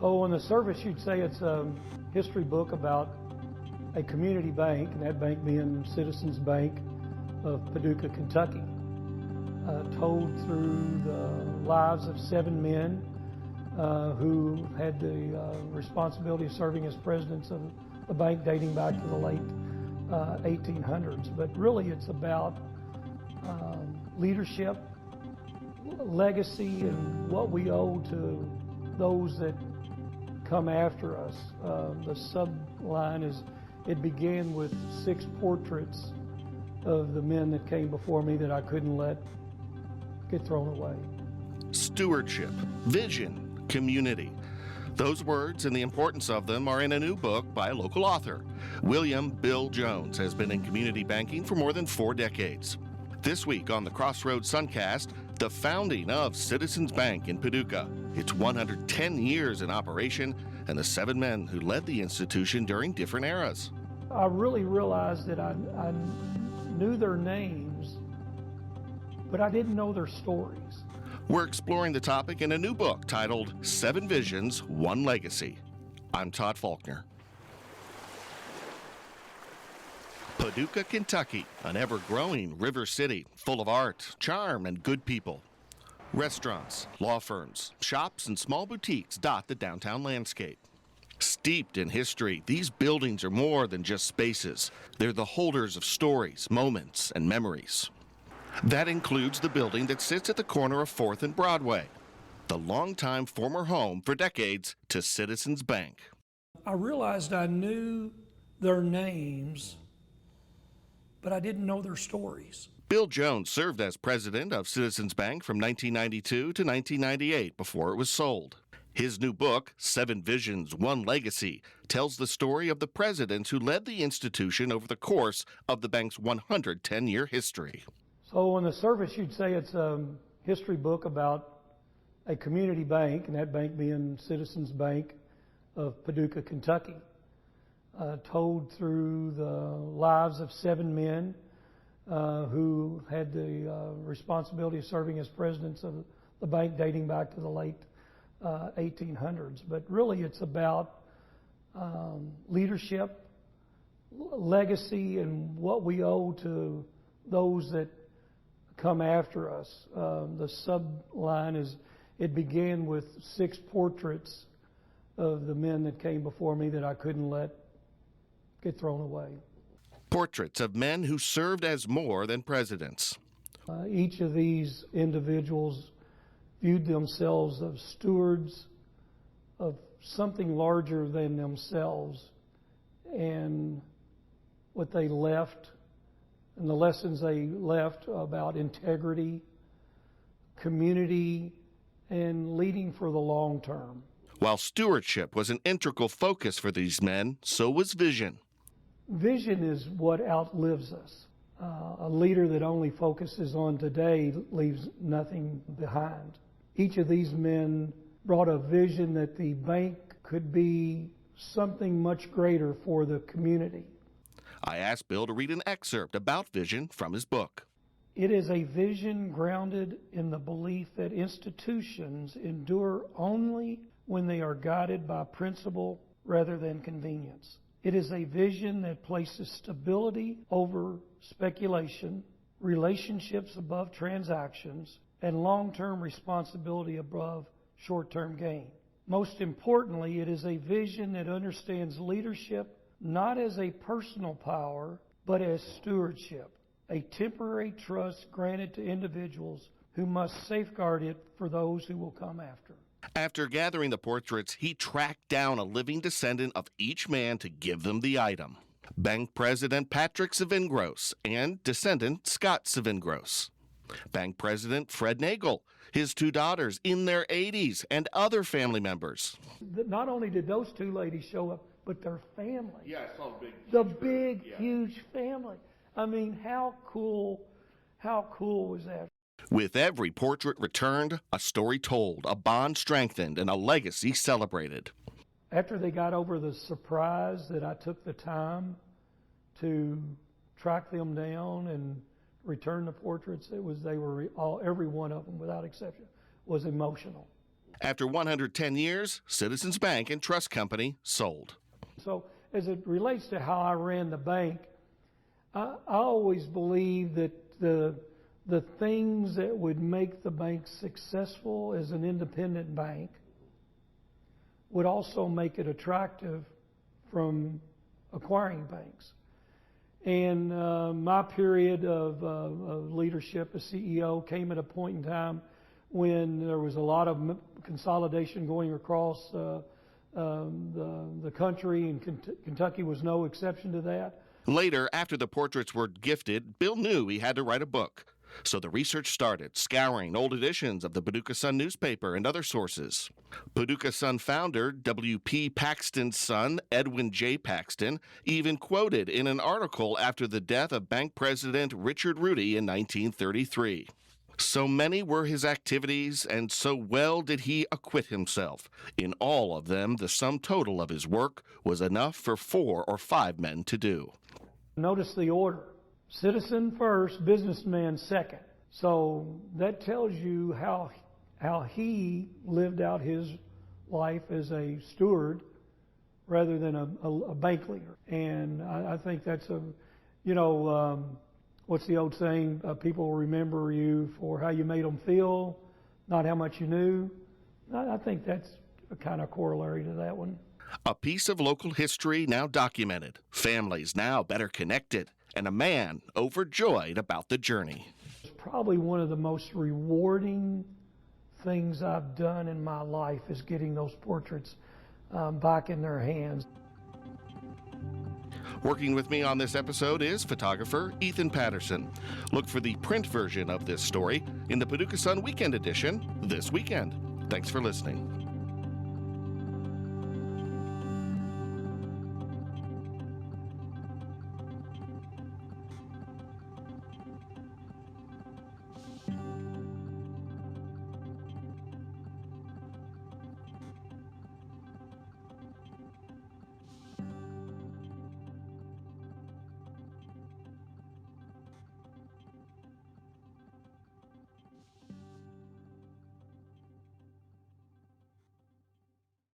So on the surface, you'd say it's a history book about a community bank, and that bank being Citizens Bank of Paducah, Kentucky, told through the lives of 7 men who had the responsibility of serving as presidents of the bank dating back to the late 1800s. But really it's about leadership, legacy, and what we owe to those that come after us. The subline is, it began with 6 portraits of the men that came before me that I couldn't let get thrown away. Stewardship, vision, community. Those words and the importance of them are in a new book by a local author. William Bill Jones has been in community banking for more than 4 decades. This week on the Crossroads Suncast, the founding of Citizens Bank in Paducah, its 110 years in operation, and the 7 men who led the institution during different eras. I really realized that I knew their names, but I didn't know their stories. We're exploring the topic in a new book titled 7 Visions, 1 Legacy. I'm Todd Faulkner. Paducah, Kentucky, an ever-growing river city full of art, charm, and good people. Restaurants, law firms, shops, and small boutiques dot the downtown landscape. Steeped in history, these buildings are more than just spaces. They're the holders of stories, moments, and memories. That includes the building that sits at the corner of 4th and Broadway, the longtime former home for decades to Citizens Bank. I realized I knew their names, but I didn't know their stories. Bill Jones served as president of Citizens Bank from 1992 to 1998 before it was sold. His new book, 7 Visions, 1 Legacy, tells the story of the presidents who led the institution over the course of the bank's 110-year history. So on the surface, you'd say it's a history book about a community bank, and that bank being Citizens Bank of Paducah, Kentucky, told through the lives of 7 men who had the responsibility of serving as presidents of the bank dating back to the late 1800s. But really it's about leadership, legacy, and what we owe to those that come after us. The subline is, it began with 6 portraits of the men that came before me that I couldn't let get thrown away. Portraits of men who served as more than presidents. Each of these individuals viewed themselves as stewards of something larger than themselves, and what they left and the lessons they left about integrity, community, and leading for the long term. While stewardship was an integral focus for these men, so was vision. Vision is what outlives us. A leader that only focuses on today leaves nothing behind. Each of these men brought a vision that the bank could be something much greater for the community. I asked Bill to read an excerpt about vision from his book. It is a vision grounded in the belief that institutions endure only when they are guided by principle rather than convenience. It is a vision that places stability over speculation, relationships above transactions, and long-term responsibility above short-term gain. Most importantly, it is a vision that understands leadership not as a personal power, but as stewardship, a temporary trust granted to individuals who must safeguard it for those who will come after. After gathering the portraits, he tracked down a living descendant of each man to give them the item. Bank President Patrick Savingros and descendant Scott Savingros. Bank President Fred Nagel, his 2 daughters in their 80s, and other family members. Not only did those 2 ladies show up, but their family. Yeah, I saw the big, huge family. I mean, how cool was that? With every portrait returned, a story told, a bond strengthened, and a legacy celebrated. After they got over the surprise that I took the time to track them down and return the portraits, every one of them, without exception, was emotional. After 110 years, Citizens Bank and Trust Company sold. So as it relates to how I ran the bank, I always believed that the things that would make the bank successful as an independent bank would also make it attractive from acquiring banks. And my period of leadership as CEO came at a point in time when there was a lot of consolidation going across the country, and Kentucky was no exception to that. Later, after the portraits were gifted, Bill knew he had to write a book. So the research started, scouring old editions of the Paducah Sun newspaper and other sources. Paducah Sun founder W.P. Paxton's son, Edwin J. Paxton, even quoted in an article after the death of bank president Richard Rudy in 1933. So many were his activities, and so well did he acquit himself. In all of them, the sum total of his work was enough for 4 or 5 men to do. Notice the order. Citizen first, businessman second. So that tells you how he lived out his life as a steward rather than a bank leader. And I think that's what's the old saying? People will remember you for how you made them feel, not how much you knew. I think that's a kind of corollary to that one. A piece of local history now documented, families now better connected, and a man overjoyed about the journey. It's probably one of the most rewarding things I've done in my life is getting those portraits back in their hands. Working with me on this episode is photographer Ethan Patterson. Look for the print version of this story in the Paducah Sun Weekend Edition this weekend. Thanks for listening.